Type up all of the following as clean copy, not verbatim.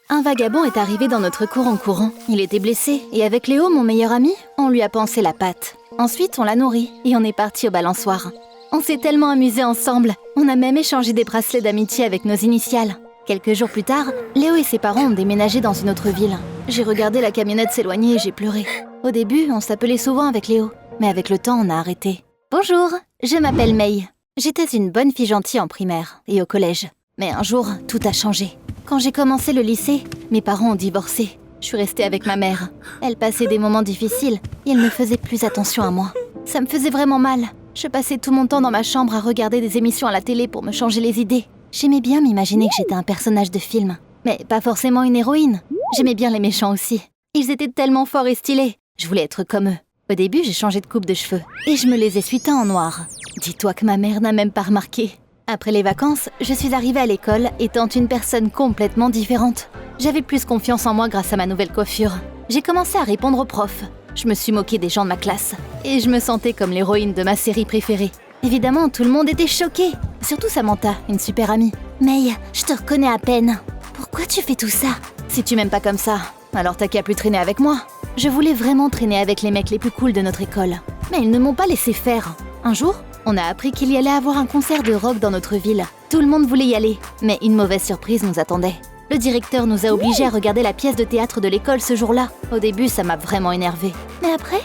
Un vagabond est arrivé dans notre cour en courant. Il était blessé et avec Léo, mon meilleur ami, on lui a pansé la patte. Ensuite, on l'a nourri et on est parti au balançoire. On s'est tellement amusés ensemble. On a même échangé des bracelets d'amitié avec nos initiales. Quelques jours plus tard, Léo et ses parents ont déménagé dans une autre ville. J'ai regardé la camionnette s'éloigner et j'ai pleuré. Au début, on s'appelait souvent avec Léo, mais avec le temps, on a arrêté. Bonjour, je m'appelle May. J'étais une bonne fille gentille en primaire et au collège. Mais un jour, tout a changé. Quand j'ai commencé le lycée, mes parents ont divorcé. Je suis restée avec ma mère. Elle passait des moments difficiles et elle ne faisait plus attention à moi. Ça me faisait vraiment mal. Je passais tout mon temps dans ma chambre à regarder des émissions à la télé pour me changer les idées. J'aimais bien m'imaginer que j'étais un personnage de film. Mais pas forcément une héroïne. J'aimais bien les méchants aussi. Ils étaient tellement forts et stylés. Je voulais être comme eux. Au début, j'ai changé de coupe de cheveux et je me les ai suivis en noir. Dis-toi que ma mère n'a même pas remarqué. Après les vacances, je suis arrivée à l'école étant une personne complètement différente. J'avais plus confiance en moi grâce à ma nouvelle coiffure. J'ai commencé à répondre aux profs. Je me suis moquée des gens de ma classe. Et je me sentais comme l'héroïne de ma série préférée. Évidemment, tout le monde était choqué. Surtout Samantha, une super amie. May, je te reconnais à peine. Pourquoi tu fais tout ça? Si tu m'aimes pas comme ça, alors t'as qu'à plus traîner avec moi. Je voulais vraiment traîner avec les mecs les plus cools de notre école. Mais ils ne m'ont pas laissé faire. Un jour, on a appris qu'il y allait avoir un concert de rock dans notre ville. Tout le monde voulait y aller, mais une mauvaise surprise nous attendait. Le directeur nous a obligés à regarder la pièce de théâtre de l'école ce jour-là. Au début, ça m'a vraiment énervée. Mais après,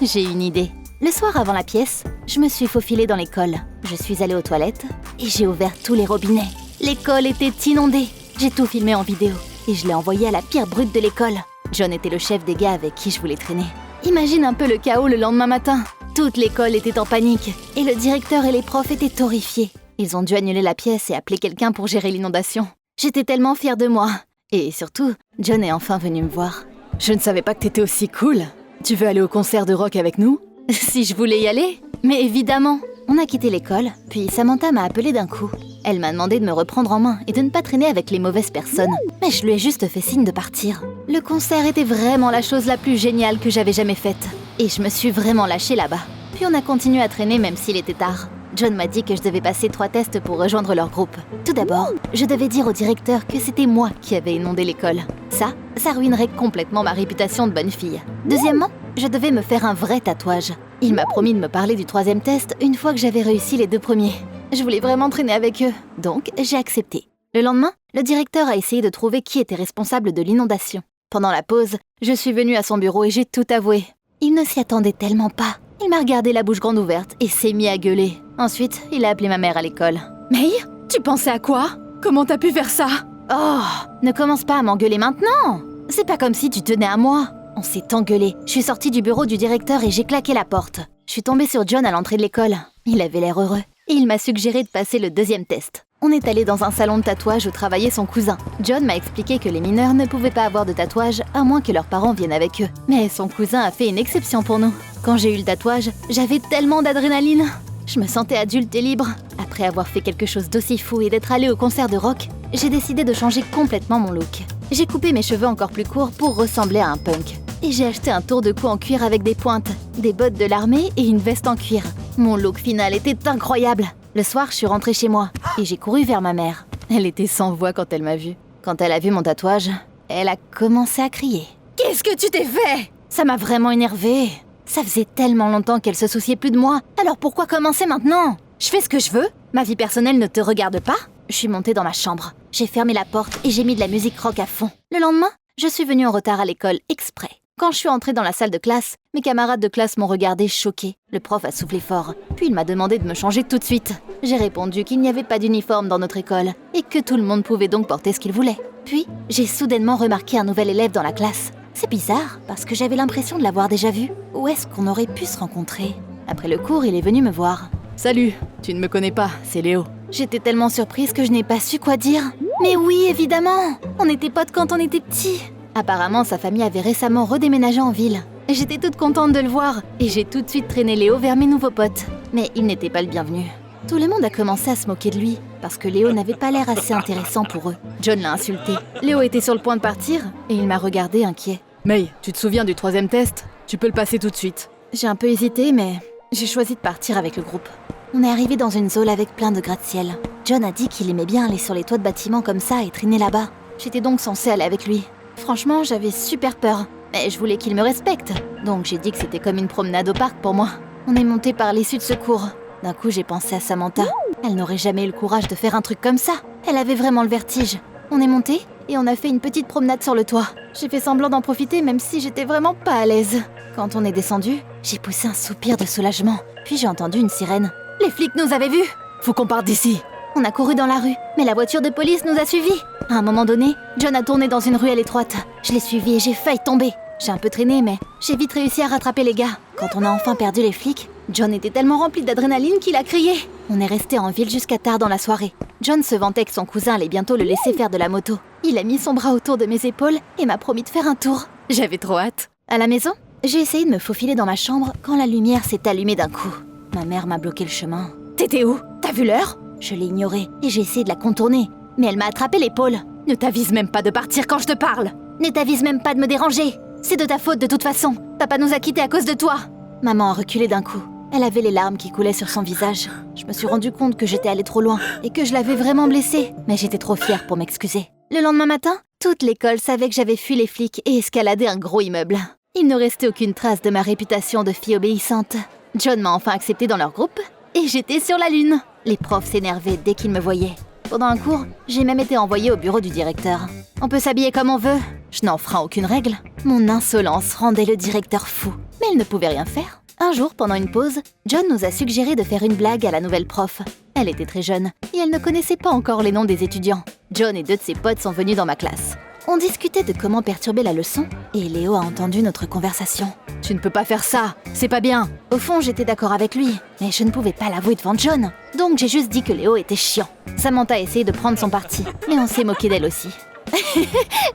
j'ai une idée. Le soir avant la pièce, je me suis faufilée dans l'école. Je suis allée aux toilettes et j'ai ouvert tous les robinets. L'école était inondée. J'ai tout filmé en vidéo et je l'ai envoyé à la pire brute de l'école. John était le chef des gars avec qui je voulais traîner. Imagine un peu le chaos le lendemain matin. Toute l'école était en panique et le directeur et les profs étaient horrifiés. Ils ont dû annuler la pièce et appeler quelqu'un pour gérer l'inondation. J'étais tellement fière de moi. Et surtout, John est enfin venu me voir. Je ne savais pas que t'étais aussi cool. Tu veux aller au concert de rock avec nous? Si je voulais y aller? Mais évidemment. On a quitté l'école, puis Samantha m'a appelée d'un coup. Elle m'a demandé de me reprendre en main et de ne pas traîner avec les mauvaises personnes. Mais je lui ai juste fait signe de partir. Le concert était vraiment la chose la plus géniale que j'avais jamais faite. Et je me suis vraiment lâchée là-bas. Puis on a continué à traîner même s'il était tard. John m'a dit que je devais passer 3 tests pour rejoindre leur groupe. Tout d'abord, je devais dire au directeur que c'était moi qui avais inondé l'école. Ça ruinerait complètement ma réputation de bonne fille. Deuxièmement, je devais me faire un vrai tatouage. Il m'a promis de me parler du 3e test une fois que j'avais réussi les 2 premiers. Je voulais vraiment traîner avec eux, donc j'ai accepté. Le lendemain, le directeur a essayé de trouver qui était responsable de l'inondation. Pendant la pause, je suis venue à son bureau et j'ai tout avoué. Il ne s'y attendait tellement pas. Il m'a regardé la bouche grande ouverte et s'est mis à gueuler. Ensuite, il a appelé ma mère à l'école. May, tu pensais à quoi? Comment t'as pu faire ça? Oh, ne commence pas à m'engueuler maintenant. C'est pas comme si tu tenais à moi. On s'est engueulé. Je suis sortie du bureau du directeur et j'ai claqué la porte. Je suis tombée sur John à l'entrée de l'école. Il avait l'air heureux. Et il m'a suggéré de passer le 2e test. On est allé dans un salon de tatouage où travaillait son cousin. John m'a expliqué que les mineurs ne pouvaient pas avoir de tatouage à moins que leurs parents viennent avec eux. Mais son cousin a fait une exception pour nous. Quand j'ai eu le tatouage, j'avais tellement d'adrénaline. Je me sentais adulte et libre. Après avoir fait quelque chose d'aussi fou et d'être allée au concert de rock, j'ai décidé de changer complètement mon look. J'ai coupé mes cheveux encore plus courts pour ressembler à un punk. Et j'ai acheté un tour de cou en cuir avec des pointes, des bottes de l'armée et une veste en cuir. Mon look final était incroyable. Le soir, je suis rentrée chez moi et j'ai couru vers ma mère. Elle était sans voix quand elle m'a vue. Quand elle a vu mon tatouage, elle a commencé à crier. « Qu'est-ce que tu t'es fait ?» Ça m'a vraiment énervée. Ça faisait tellement longtemps qu'elle se souciait plus de moi. Alors pourquoi commencer maintenant? Je fais ce que je veux. Ma vie personnelle ne te regarde pas. Je suis montée dans ma chambre. J'ai fermé la porte et j'ai mis de la musique rock à fond. Le lendemain, je suis venue en retard à l'école exprès. Quand je suis entrée dans la salle de classe, mes camarades de classe m'ont regardée choquée. Le prof a soufflé fort, puis il m'a demandé de me changer tout de suite. J'ai répondu qu'il n'y avait pas d'uniforme dans notre école et que tout le monde pouvait donc porter ce qu'il voulait. Puis, j'ai soudainement remarqué un nouvel élève dans la classe. C'est bizarre, parce que j'avais l'impression de l'avoir déjà vu. Où est-ce qu'on aurait pu se rencontrer? Après le cours, il est venu me voir. « Salut, tu ne me connais pas, c'est Léo. » J'étais tellement surprise que je n'ai pas su quoi dire. Mais oui, évidemment! On était potes quand on était petits. Apparemment, sa famille avait récemment redéménagé en ville. J'étais toute contente de le voir et j'ai tout de suite traîné Léo vers mes nouveaux potes. Mais il n'était pas le bienvenu. Tout le monde a commencé à se moquer de lui parce que Léo n'avait pas l'air assez intéressant pour eux. John l'a insulté. Léo était sur le point de partir et il m'a regardé inquiet. « May, tu te souviens du 3e test? Tu peux le passer tout de suite. » J'ai un peu hésité, mais j'ai choisi de partir avec le groupe. On est arrivé dans une zone avec plein de gratte-ciel. John a dit qu'il aimait bien aller sur les toits de bâtiments comme ça et traîner là-bas. J'étais donc censée aller avec lui. Franchement, j'avais super peur. Mais je voulais qu'il me respecte. Donc j'ai dit que c'était comme une promenade au parc pour moi. On est monté par l'issue de secours. D'un coup, j'ai pensé à Samantha. Elle n'aurait jamais eu le courage de faire un truc comme ça. Elle avait vraiment le vertige. On est monté et on a fait une petite promenade sur le toit. J'ai fait semblant d'en profiter même si j'étais vraiment pas à l'aise. Quand on est descendu, j'ai poussé un soupir de soulagement. Puis j'ai entendu une sirène. Les flics nous avaient vus. Faut qu'on parte d'ici. On a couru dans la rue, mais la voiture de police nous a suivis. À un moment donné, John a tourné dans une ruelle étroite. Je l'ai suivi et j'ai failli tomber. J'ai un peu traîné, mais j'ai vite réussi à rattraper les gars. Quand on a enfin perdu les flics, John était tellement rempli d'adrénaline qu'il a crié. On est resté en ville jusqu'à tard dans la soirée. John se vantait que son cousin allait bientôt le laisser faire de la moto. Il a mis son bras autour de mes épaules et m'a promis de faire un tour. J'avais trop hâte. À la maison, j'ai essayé de me faufiler dans ma chambre quand la lumière s'est allumée d'un coup. Ma mère m'a bloqué le chemin. T'étais où? T'as vu l'heure? Je l'ai ignorée et j'ai essayé de la contourner. Mais elle m'a attrapé l'épaule. Ne t'avise même pas de partir quand je te parle. Ne t'avise même pas de me déranger. C'est de ta faute de toute façon. Papa nous a quittés à cause de toi. Maman a reculé d'un coup. Elle avait les larmes qui coulaient sur son visage. Je me suis rendu compte que j'étais allée trop loin et que je l'avais vraiment blessée. Mais j'étais trop fière pour m'excuser. Le lendemain matin, toute l'école savait que j'avais fui les flics et escaladé un gros immeuble. Il ne restait aucune trace de ma réputation de fille obéissante. John m'a enfin acceptée dans leur groupe et j'étais sur la lune. Les profs s'énervaient dès qu'ils me voyaient. Pendant un cours, j'ai même été envoyée au bureau du directeur. On peut s'habiller comme on veut. Je n'enfreins aucune règle. Mon insolence rendait le directeur fou. Mais il ne pouvait rien faire. Un jour, pendant une pause, John nous a suggéré de faire une blague à la nouvelle prof. Elle était très jeune et elle ne connaissait pas encore les noms des étudiants. John et deux de ses potes sont venus dans ma classe. On discutait de comment perturber la leçon et Léo a entendu notre conversation. Tu ne peux pas faire ça, c'est pas bien. Au fond, j'étais d'accord avec lui, mais je ne pouvais pas l'avouer devant John. Donc j'ai juste dit que Léo était chiant. Samantha a essayé de prendre son parti, mais on s'est moqué d'elle aussi.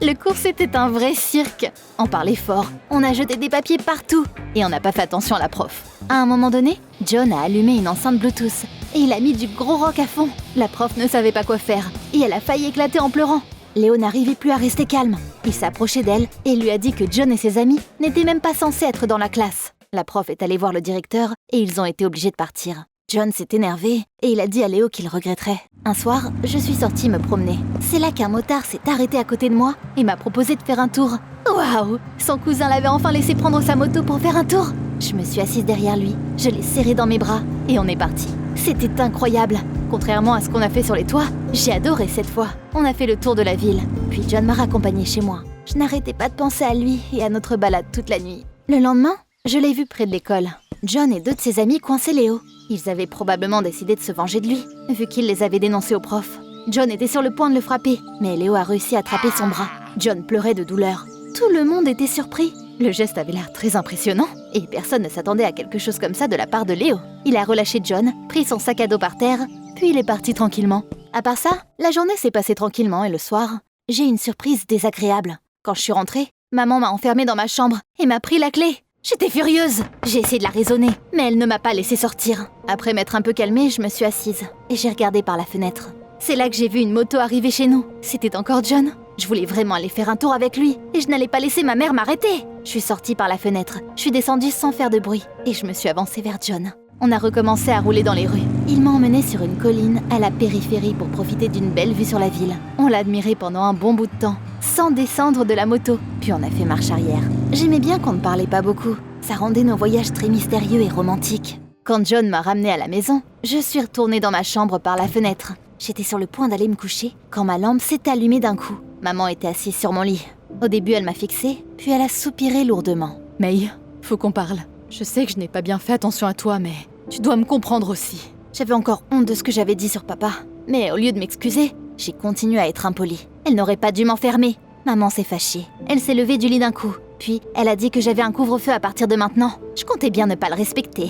Le cours, c'était un vrai cirque. On parlait fort, on a jeté des papiers partout et on n'a pas fait attention à la prof. À un moment donné, John a allumé une enceinte Bluetooth et il a mis du gros rock à fond. La prof ne savait pas quoi faire et elle a failli éclater en pleurant. Léo n'arrivait plus à rester calme. Il s'est approché d'elle et lui a dit que John et ses amis n'étaient même pas censés être dans la classe. La prof est allée voir le directeur et ils ont été obligés de partir. John s'est énervé et il a dit à Léo qu'il regretterait. Un soir, je suis sortie me promener. C'est là qu'un motard s'est arrêté à côté de moi et m'a proposé de faire un tour. Waouh! Son cousin l'avait enfin laissé prendre sa moto pour faire un tour. Je me suis assise derrière lui, je l'ai serré dans mes bras et on est parti. C'était incroyable. Contrairement à ce qu'on a fait sur les toits, j'ai adoré cette fois. On a fait le tour de la ville, puis John m'a raccompagnée chez moi. Je n'arrêtais pas de penser à lui et à notre balade toute la nuit. Le lendemain, je l'ai vu près de l'école. John et deux de ses amis coinçaient Léo. Ils avaient probablement décidé de se venger de lui, vu qu'il les avait dénoncés au prof. John était sur le point de le frapper, mais Léo a réussi à attraper son bras. John pleurait de douleur. Tout le monde était surpris. Le geste avait l'air très impressionnant, et personne ne s'attendait à quelque chose comme ça de la part de Léo. Il a relâché John, pris son sac à dos par terre, puis il est parti tranquillement. À part ça, la journée s'est passée tranquillement et le soir, j'ai une surprise désagréable. Quand je suis rentrée, maman m'a enfermée dans ma chambre et m'a pris la clé. J'étais furieuse. J'ai essayé de la raisonner, mais elle ne m'a pas laissé sortir. Après m'être un peu calmée, je me suis assise et j'ai regardé par la fenêtre. C'est là que j'ai vu une moto arriver chez nous. C'était encore John. Je voulais vraiment aller faire un tour avec lui et je n'allais pas laisser ma mère m'arrêter. Je suis sortie par la fenêtre, je suis descendue sans faire de bruit et je me suis avancée vers John. On a recommencé à rouler dans les rues. Il m'a emmenée sur une colline à la périphérie pour profiter d'une belle vue sur la ville. On l'a admiré pendant un bon bout de temps, sans descendre de la moto. Puis on a fait marche arrière. J'aimais bien qu'on ne parlait pas beaucoup. Ça rendait nos voyages très mystérieux et romantiques. Quand John m'a ramenée à la maison, je suis retournée dans ma chambre par la fenêtre. J'étais sur le point d'aller me coucher quand ma lampe s'est allumée d'un coup. Maman était assise sur mon lit. Au début, elle m'a fixée, puis elle a soupiré lourdement. May, faut qu'on parle. Je sais que je n'ai pas bien fait attention à toi, mais tu dois me comprendre aussi. J'avais encore honte de ce que j'avais dit sur papa. Mais au lieu de m'excuser, j'ai continué à être impolie. Elle n'aurait pas dû m'enfermer. Maman s'est fâchée. Elle s'est levée du lit d'un coup. Puis, elle a dit que j'avais un couvre-feu à partir de maintenant. Je comptais bien ne pas le respecter.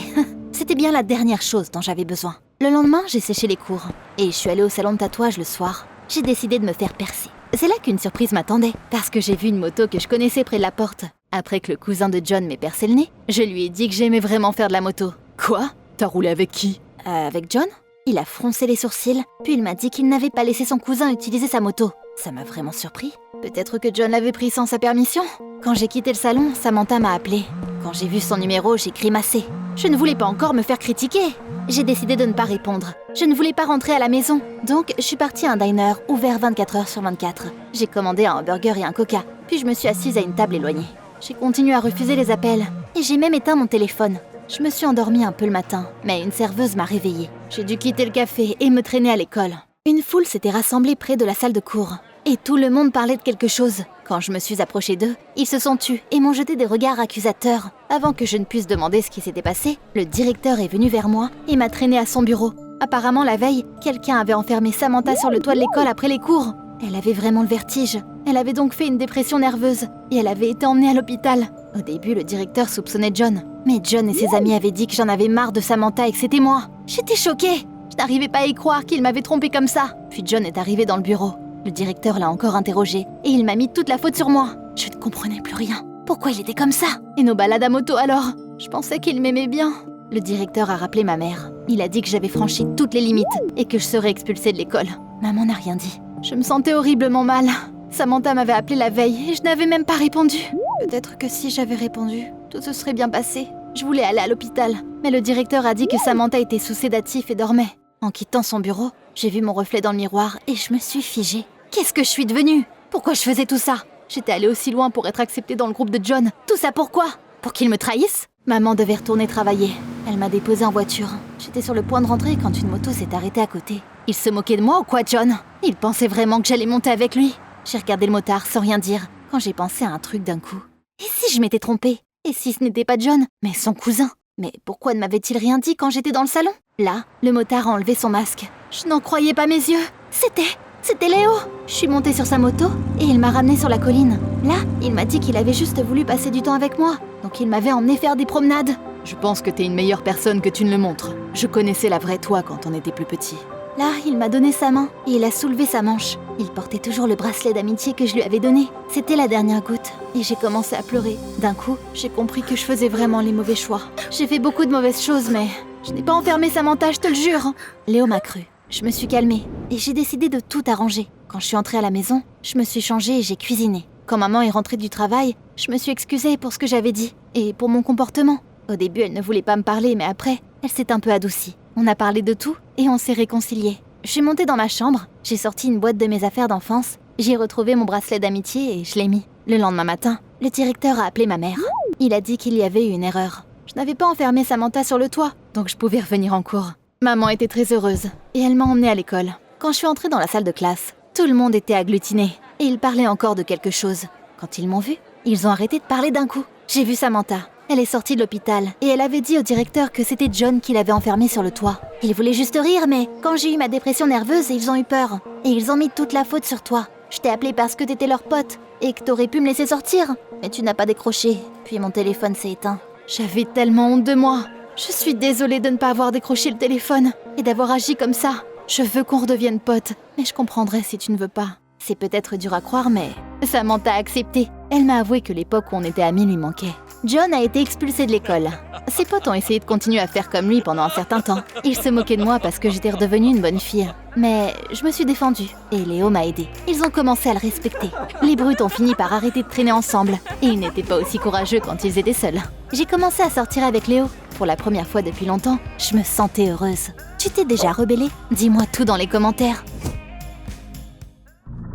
C'était bien la dernière chose dont j'avais besoin. Le lendemain, j'ai séché les cours. Et je suis allée au salon de tatouage le soir. J'ai décidé de me faire percer. C'est là qu'une surprise m'attendait, parce que j'ai vu une moto que je connaissais près de la porte. Après que le cousin de John m'ait percé le nez, je lui ai dit que j'aimais vraiment faire de la moto. Quoi? T'as roulé avec qui? Avec John? Il a froncé les sourcils, puis il m'a dit qu'il n'avait pas laissé son cousin utiliser sa moto. Ça m'a vraiment surpris. Peut-être que John l'avait pris sans sa permission. Quand j'ai quitté le salon, Samantha m'a appelée. Quand j'ai vu son numéro, j'ai grimacé. Je ne voulais pas encore me faire critiquer. J'ai décidé de ne pas répondre. Je ne voulais pas rentrer à la maison, donc je suis partie à un diner ouvert 24 heures sur 24. J'ai commandé un hamburger et un coca, puis je me suis assise à une table éloignée. J'ai continué à refuser les appels, et j'ai même éteint mon téléphone. Je me suis endormie un peu le matin, mais une serveuse m'a réveillée. J'ai dû quitter le café et me traîner à l'école. Une foule s'était rassemblée près de la salle de cours, et tout le monde parlait de quelque chose. Quand je me suis approchée d'eux, ils se sont tus et m'ont jeté des regards accusateurs. Avant que je ne puisse demander ce qui s'était passé, le directeur est venu vers moi et m'a traînée à son bureau. Apparemment, la veille, quelqu'un avait enfermé Samantha sur le toit de l'école après les cours. Elle avait vraiment le vertige. Elle avait donc fait une dépression nerveuse et elle avait été emmenée à l'hôpital. Au début, le directeur soupçonnait John. Mais John et ses amis avaient dit que j'en avais marre de Samantha et que c'était moi. J'étais choquée. Je n'arrivais pas à y croire qu'il m'avait trompée comme ça. Puis John est arrivé dans le bureau. Le directeur l'a encore interrogé et il m'a mis toute la faute sur moi. Je ne comprenais plus rien. Pourquoi il était comme ça? Et nos balades à moto alors? Je pensais qu'il m'aimait bien. Le directeur a rappelé ma mère. Il a dit que j'avais franchi toutes les limites et que je serais expulsée de l'école. Maman n'a rien dit. Je me sentais horriblement mal. Samantha m'avait appelé la veille et je n'avais même pas répondu. Peut-être que si j'avais répondu, tout se serait bien passé. Je voulais aller à l'hôpital, mais le directeur a dit que Samantha était sous sédatif et dormait. En quittant son bureau, j'ai vu mon reflet dans le miroir et je me suis figée. Qu'est-ce que je suis devenue? Pourquoi je faisais tout ça? J'étais allée aussi loin pour être acceptée dans le groupe de John. Tout ça pourquoi? Pour qu'il me trahisse? Maman devait retourner travailler. Elle m'a déposée en voiture. J'étais sur le point de rentrer quand une moto s'est arrêtée à côté. Il se moquait de moi ou quoi, John? Il pensait vraiment que j'allais monter avec lui. J'ai regardé le motard sans rien dire, quand j'ai pensé à un truc d'un coup. Et si je m'étais trompée? Et si ce n'était pas John, mais son cousin? Mais pourquoi ne m'avait-il rien dit quand j'étais dans le salon? Là, le motard a enlevé son masque. Je n'en croyais pas mes yeux. C'était Léo. Je suis montée sur sa moto et il m'a ramenée sur la colline. Là, il m'a dit qu'il avait juste voulu passer du temps avec moi. Donc il m'avait emmenée faire des promenades. Je pense que t'es une meilleure personne que tu ne le montres. Je connaissais la vraie toi quand on était plus petit. Là, il m'a donné sa main et il a soulevé sa manche. Il portait toujours le bracelet d'amitié que je lui avais donné. C'était la dernière goutte et j'ai commencé à pleurer. D'un coup, j'ai compris que je faisais vraiment les mauvais choix. J'ai fait beaucoup de mauvaises choses, mais je n'ai pas enfermé Samantha, je te le jure. Léo m'a cru. Je me suis calmée et j'ai décidé de tout arranger. Quand je suis entrée à la maison, je me suis changée et j'ai cuisiné. Quand maman est rentrée du travail, je me suis excusée pour ce que j'avais dit et pour mon comportement. Au début, elle ne voulait pas me parler, mais après, elle s'est un peu adoucie. On a parlé de tout et on s'est réconciliés. Je suis montée dans ma chambre, j'ai sorti une boîte de mes affaires d'enfance, j'ai retrouvé mon bracelet d'amitié et je l'ai mis. Le lendemain matin, le directeur a appelé ma mère. Il a dit qu'il y avait eu une erreur. Je n'avais pas enfermé Samantha sur le toit, donc je pouvais revenir en cours. Maman était très heureuse et elle m'a emmenée à l'école. Quand je suis entrée dans la salle de classe, tout le monde était agglutiné et ils parlaient encore de quelque chose. Quand ils m'ont vue, ils ont arrêté de parler d'un coup. J'ai vu Samantha. Elle est sortie de l'hôpital et elle avait dit au directeur que c'était John qui l'avait enfermée sur le toit. Ils voulaient juste rire, mais quand j'ai eu ma dépression nerveuse, ils ont eu peur. Et ils ont mis toute la faute sur toi. Je t'ai appelé parce que t'étais leur pote et que t'aurais pu me laisser sortir. Mais tu n'as pas décroché, puis mon téléphone s'est éteint. J'avais tellement honte de moi. Je suis désolée de ne pas avoir décroché le téléphone et d'avoir agi comme ça. Je veux qu'on redevienne potes, mais je comprendrai si tu ne veux pas. C'est peut-être dur à croire, mais Samantha a accepté. Elle m'a avoué que l'époque où on était amis lui manquait. John a été expulsé de l'école. Ses potes ont essayé de continuer à faire comme lui pendant un certain temps. Ils se moquaient de moi parce que j'étais redevenue une bonne fille. Mais je me suis défendue et Léo m'a aidée. Ils ont commencé à le respecter. Les brutes ont fini par arrêter de traîner ensemble et ils n'étaient pas aussi courageux quand ils étaient seuls. J'ai commencé à sortir avec Léo. Pour la première fois depuis longtemps, je me sentais heureuse. Tu t'es déjà rebellée? Dis-moi tout dans les commentaires.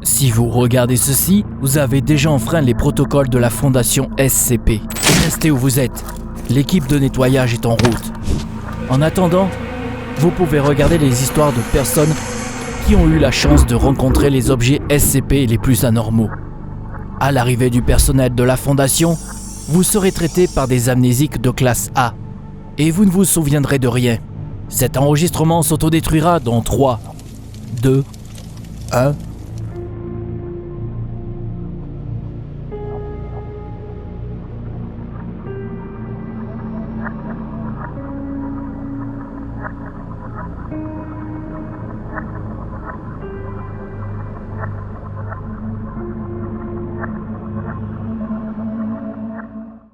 Si vous regardez ceci, vous avez déjà enfreint les protocoles de la Fondation SCP. Restez où vous êtes. L'équipe de nettoyage est en route. En attendant, vous pouvez regarder les histoires de personnes qui ont eu la chance de rencontrer les objets SCP les plus anormaux. À l'arrivée du personnel de la Fondation, vous serez traité par des amnésiques de classe A. Et vous ne vous souviendrez de rien. Cet enregistrement s'autodétruira dans 3, 2, 1...